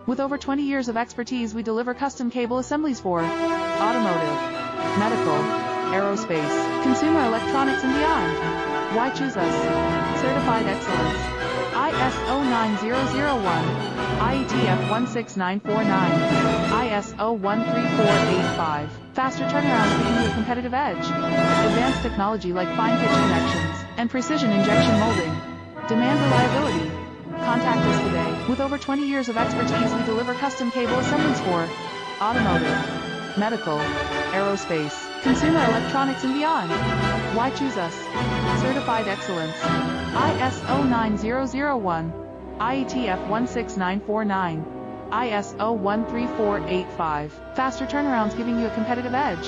With over 20 years of expertise, we deliver custom cable assemblies for automotive, medical, aerospace, consumer electronics, and beyond. Why choose us? Certified excellence. ISO 9001, IATF 16949, ISO 13485. Faster turnaround, giving you a competitive edge. Advanced technology like fine pitch connections and precision injection molding. Demand reliability. Contact us today. With over 20 years of expertise, we deliver custom cable assemblies for automotive, medical, aerospace, consumer electronics, and beyond. Why choose us? Certified excellence. ISO 9001, IATF 16949, ISO 13485. Faster turnarounds, giving you a competitive edge.